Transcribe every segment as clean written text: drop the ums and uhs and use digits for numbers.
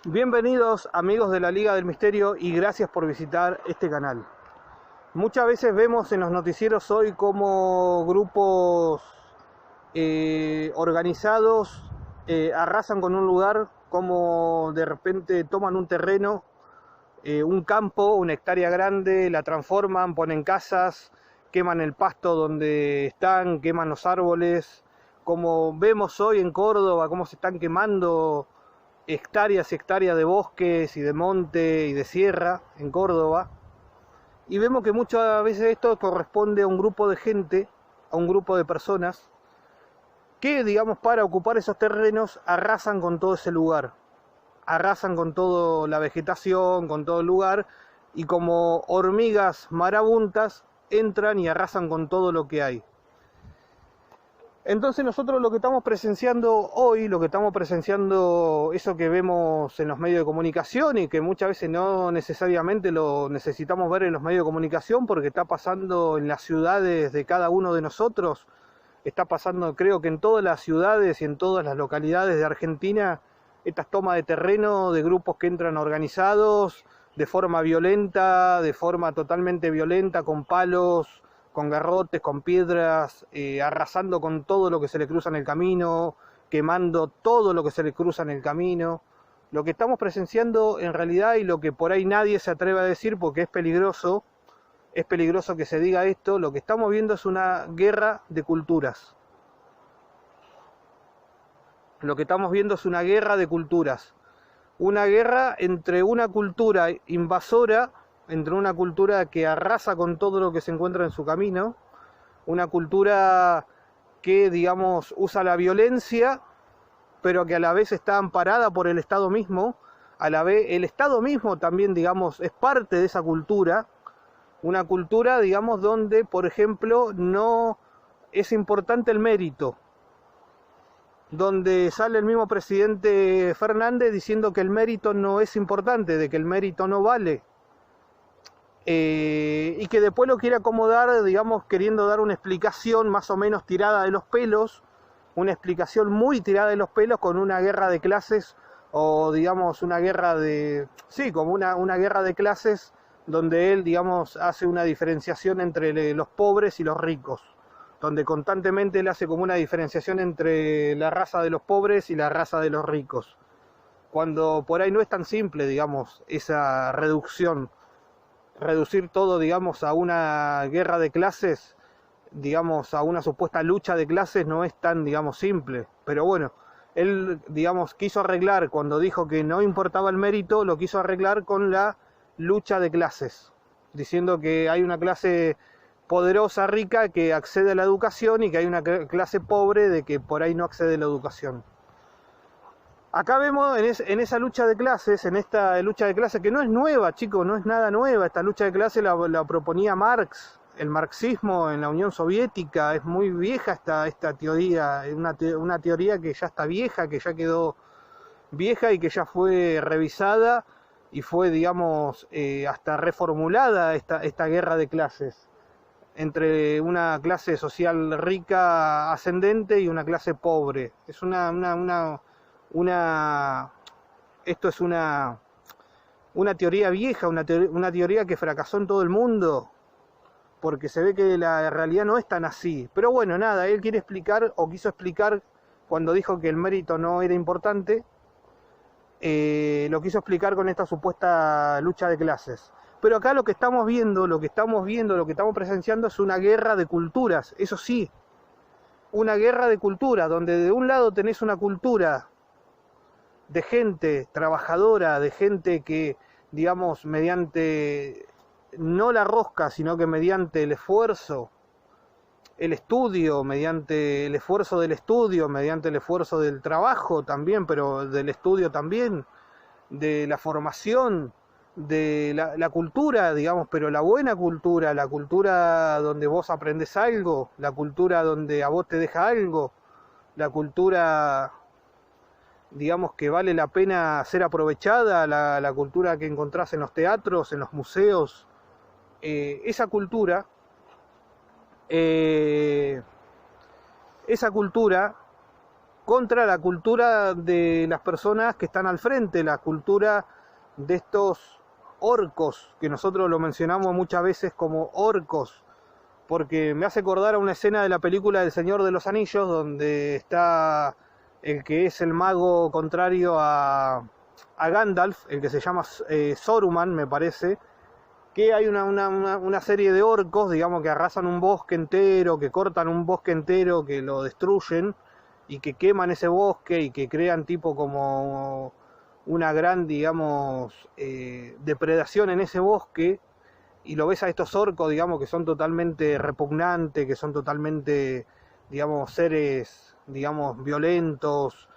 Bienvenidos amigos de la Liga del Misterio y gracias por visitar este canal. Muchas veces vemos en los noticieros hoy como grupos organizados arrasan con un lugar, como de repente toman un terreno, un campo, una hectárea grande, la transforman, ponen casas, queman el pasto donde están, queman los árboles, como vemos hoy en Córdoba, cómo se están quemando hectáreas y hectáreas de bosques y de monte y de sierra en Córdoba. Y vemos que muchas veces esto corresponde a un grupo de gente, a un grupo de personas, que, digamos, para ocupar esos terrenos arrasan con todo ese lugar. Arrasan con toda la vegetación, con todo el lugar, y como hormigas marabuntas entran y arrasan con todo lo que hay. Entonces nosotros lo que estamos presenciando hoy, eso que vemos en los medios de comunicación y que muchas veces no necesariamente lo necesitamos ver en los medios de comunicación porque está pasando en las ciudades de cada uno de nosotros, está pasando creo que en todas las ciudades y en todas las localidades de Argentina, estas tomas de terreno de grupos que entran organizados de forma violenta, de forma totalmente violenta, con palos, con garrotes, con piedras, arrasando con todo lo que se le cruza en el camino, quemando todo lo que se le cruza en el camino. Lo que estamos presenciando en realidad, y lo que por ahí nadie se atreve a decir porque es peligroso que se diga esto, lo que estamos viendo es una guerra de culturas. Lo que estamos viendo es una guerra de culturas. Una guerra entre una cultura invasora, entre una cultura que arrasa con todo lo que se encuentra en su camino, una cultura que, digamos, usa la violencia, pero que a la vez está amparada por el Estado mismo. A la vez, el Estado mismo también, digamos, es parte de esa cultura, una cultura, digamos, donde, por ejemplo, no es importante el mérito, donde sale el mismo presidente Fernández diciendo que el mérito no es importante, de que el mérito no vale, y que después lo quiere acomodar, digamos, queriendo dar una explicación más o menos tirada de los pelos, una explicación muy tirada de los pelos con una guerra de clases, o digamos una guerra de, sí, como una guerra de clases, donde él, digamos, hace una diferenciación entre los pobres y los ricos, donde constantemente él hace como una diferenciación entre la raza de los pobres y la raza de los ricos, cuando por ahí no es tan simple, digamos, esa reducir todo, digamos, a una guerra de clases, digamos, a una supuesta lucha de clases, no es tan, digamos, simple. Pero bueno, él, digamos, quiso arreglar, cuando dijo que no importaba el mérito, lo quiso arreglar con la lucha de clases, diciendo que hay una clase poderosa, rica, que accede a la educación y que hay una clase pobre de que por ahí no accede a la educación. Acá vemos en esa lucha de clases, en esta lucha de clases que no es nueva, chicos, no es nada nueva. Esta lucha de clases la proponía Marx, el marxismo en la Unión Soviética. Es muy vieja esta teoría, una teoría que ya está vieja, que ya quedó vieja y que ya fue revisada y fue, digamos, hasta reformulada esta guerra de clases entre una clase social rica ascendente y una clase pobre. Es esto es una teoría vieja, una teoría que fracasó en todo el mundo, porque se ve que la realidad no es tan así. Pero bueno, nada, él quiere explicar, o quiso explicar, cuando dijo que el mérito no era importante, lo quiso explicar con esta supuesta lucha de clases. Pero acá lo que estamos viendo, lo que estamos presenciando es una guerra de culturas, eso sí, una guerra de culturas, donde de un lado tenés una cultura de gente trabajadora, de gente que, digamos, mediante no la rosca, sino que mediante el esfuerzo, el estudio, mediante el esfuerzo del estudio, mediante el esfuerzo del trabajo también, pero del estudio también, de la formación, de la cultura, digamos, pero la buena cultura, la cultura donde vos aprendés algo, la cultura donde a vos te deja algo, la cultura, digamos, que vale la pena ser aprovechada, la cultura que encontrás en los teatros, en los museos, esa cultura contra la cultura de las personas que están al frente, la cultura de estos orcos, que nosotros lo mencionamos muchas veces como orcos, porque me hace acordar a una escena de la película del Señor de los Anillos, donde está el que es el mago contrario a Gandalf, el que se llama Saruman, me parece, que hay una serie de orcos, digamos, que arrasan un bosque entero, que cortan un bosque entero, que lo destruyen, y que queman ese bosque, y que crean tipo como una gran, digamos, depredación en ese bosque, y lo ves a estos orcos, digamos, que son totalmente repugnantes, que son totalmente, digamos, seres, digamos, violentos,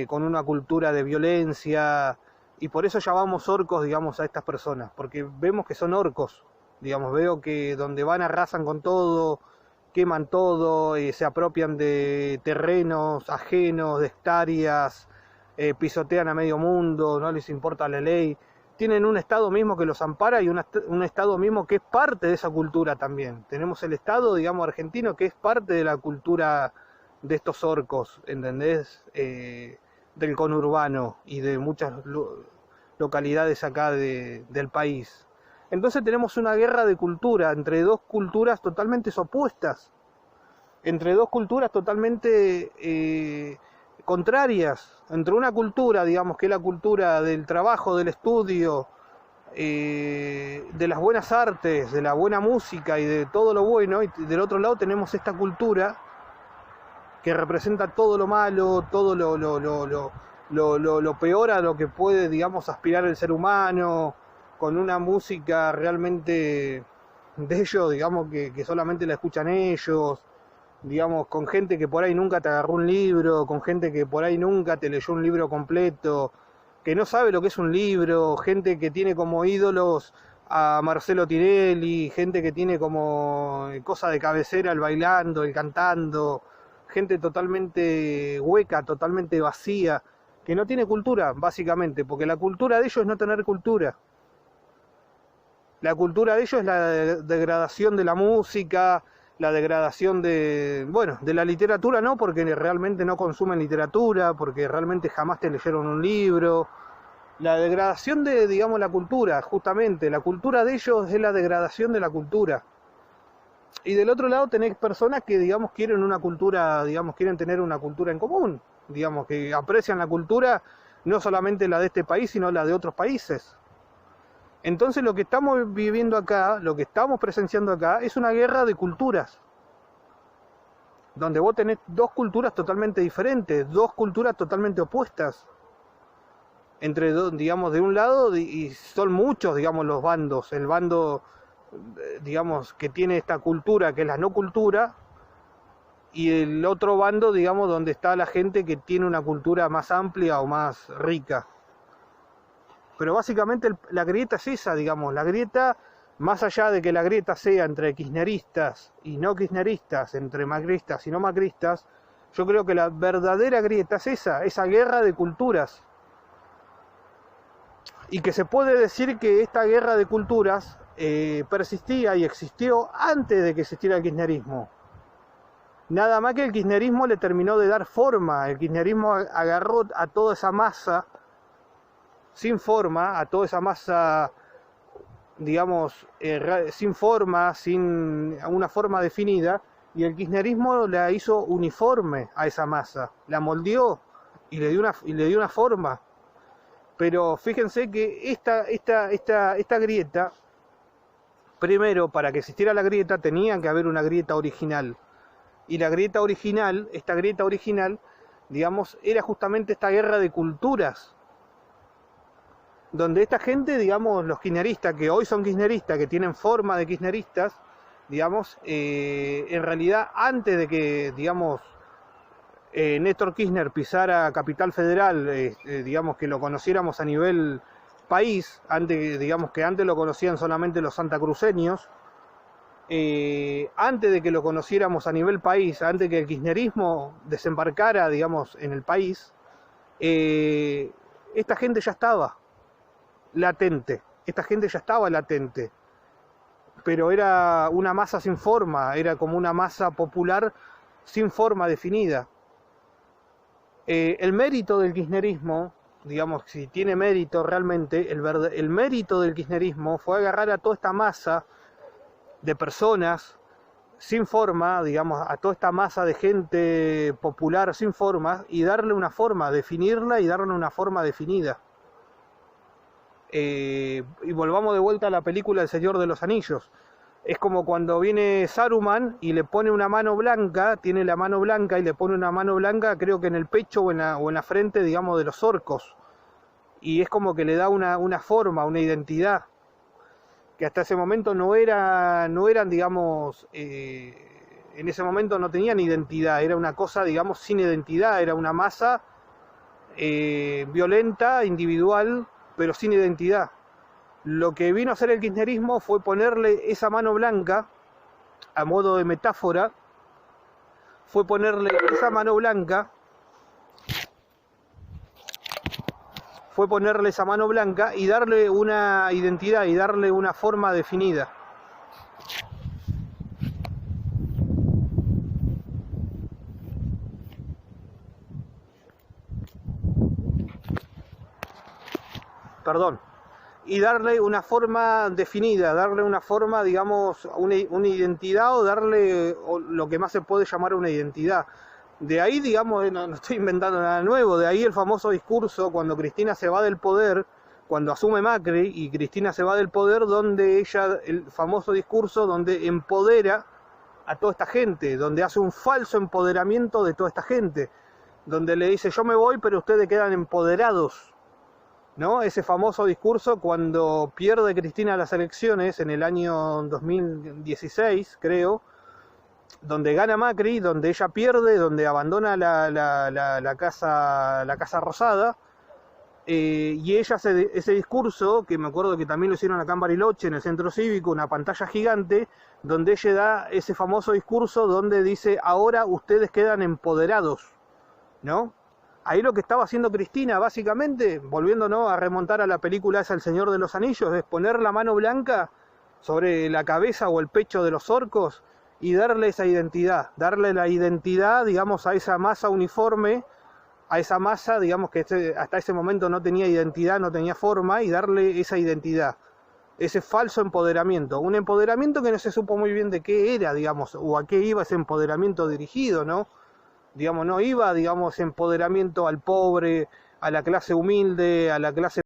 con una cultura de violencia, y por eso llamamos orcos, digamos, a estas personas, porque vemos que son orcos, digamos, veo que donde van arrasan con todo, queman todo, se apropian de terrenos ajenos, de hectáreas, pisotean a medio mundo, no les importa la ley, tienen un Estado mismo que los ampara y un Estado mismo que es parte de esa cultura también. Tenemos el Estado, digamos, argentino, que es parte de la cultura de estos orcos, ¿entendés? Del conurbano y de muchas localidades acá del país. Entonces tenemos una guerra de cultura entre dos culturas totalmente opuestas, entre dos culturas totalmente contrarias, entre una cultura, digamos, que es la cultura del trabajo, del estudio, de las buenas artes, de la buena música y de todo lo bueno, y del otro lado tenemos esta cultura que representa todo lo malo, todo lo peor a lo que puede, digamos, aspirar el ser humano, con una música realmente de ellos, digamos, que solamente la escuchan ellos, digamos, con gente que por ahí nunca te agarró un libro, con gente que por ahí nunca te leyó un libro completo, que no sabe lo que es un libro, gente que tiene como ídolos a Marcelo Tinelli, gente que tiene como cosa de cabecera el bailando, el cantando, gente totalmente hueca, totalmente vacía, que no tiene cultura, básicamente, porque la cultura de ellos es no tener cultura. La cultura de ellos es la degradación de la música, la degradación de, bueno, de la literatura no, porque realmente no consumen literatura, porque realmente jamás te leyeron un libro. La degradación de, digamos, la cultura, justamente, la cultura de ellos es la degradación de la cultura. Y del otro lado tenés personas que, digamos, quieren una cultura, digamos, quieren tener una cultura en común, digamos, que aprecian la cultura, no solamente la de este país, sino la de otros países. Entonces lo que estamos viviendo acá, lo que estamos presenciando acá, es una guerra de culturas, donde vos tenés dos culturas totalmente diferentes, dos culturas totalmente opuestas, entre dos, digamos, de un lado, y son muchos, digamos, los bandos, el bando, digamos, que tiene esta cultura, que es la no cultura, y el otro bando, digamos, donde está la gente que tiene una cultura más amplia o más rica. Pero básicamente la grieta es esa, digamos, la grieta, más allá de que la grieta sea entre kirchneristas y no kirchneristas, entre macristas y no macristas, yo creo que la verdadera grieta es esa guerra de culturas. Y que se puede decir que esta guerra de culturas persistía y existió antes de que existiera el kirchnerismo. Nada más que el kirchnerismo le terminó de dar forma, el kirchnerismo agarró a toda esa masa sin forma, a toda esa masa, digamos, sin forma, sin una forma definida, y el kirchnerismo la hizo uniforme a esa masa, la moldeó y le dio una forma. Pero fíjense que esta grieta, primero, para que existiera la grieta, tenía que haber una grieta original. Y la grieta original, esta grieta original, digamos, era justamente esta guerra de culturas, donde esta gente, digamos, los kirchneristas, que hoy son kirchneristas, que tienen forma de kirchneristas, digamos, en realidad antes de que, digamos, Néstor Kirchner pisara Capital Federal, digamos, que lo conociéramos a nivel país, antes, digamos, que antes lo conocían solamente los santacruceños, antes de que lo conociéramos a nivel país, antes que el kirchnerismo desembarcara, digamos, en el país, esta gente ya estaba latente, pero era una masa sin forma, era como una masa popular sin forma definida. El mérito del kirchnerismo, digamos, si tiene mérito realmente, el mérito del kirchnerismo fue agarrar a toda esta masa de personas sin forma, digamos, a toda esta masa de gente popular sin forma, y darle una forma, definirla y darle una forma definida. Y volvamos de vuelta a la película El Señor de los Anillos. Es como cuando viene Saruman y le pone una mano blanca, tiene la mano blanca y le pone una mano blanca, creo que en el pecho o en la frente, digamos, de los orcos. Y es como que le da una forma, una identidad, que hasta ese momento no eran, digamos, en ese momento no tenían identidad, era una cosa, digamos, sin identidad, era una masa violenta, individual, pero sin identidad. Lo que vino a hacer el kirchnerismo fue ponerle esa mano blanca, a modo de metáfora, fue ponerle esa mano blanca, y darle una identidad y darle una forma definida. Perdón. Y darle una forma definida, darle una forma, digamos, una identidad, o darle lo que más se puede llamar una identidad. De ahí, digamos, no estoy inventando nada nuevo, de ahí el famoso discurso cuando Cristina se va del poder, cuando asume Macri y Cristina se va del poder, donde ella, el famoso discurso donde empodera a toda esta gente, donde hace un falso empoderamiento de toda esta gente, donde le dice yo me voy pero ustedes quedan empoderados, ¿no? Ese famoso discurso cuando pierde Cristina las elecciones en el año 2016, creo, donde gana Macri, donde ella pierde, donde abandona la Casa Rosada, y ella hace ese discurso, que me acuerdo que también lo hicieron acá en Bariloche, en el Centro Cívico, una pantalla gigante, donde ella da ese famoso discurso donde dice, ahora ustedes quedan empoderados, ¿no? Ahí lo que estaba haciendo Cristina, básicamente, volviéndonos a remontar a la película esa El Señor de los Anillos, es poner la mano blanca sobre la cabeza o el pecho de los orcos y darle esa identidad, darle la identidad, digamos, a esa masa uniforme, a esa masa, digamos, que hasta ese momento no tenía identidad, no tenía forma, y darle esa identidad, ese falso empoderamiento, un empoderamiento que no se supo muy bien de qué era, digamos, o a qué iba ese empoderamiento dirigido, ¿no? Digamos, no iba, digamos, empoderamiento al pobre, a la clase humilde, a la clase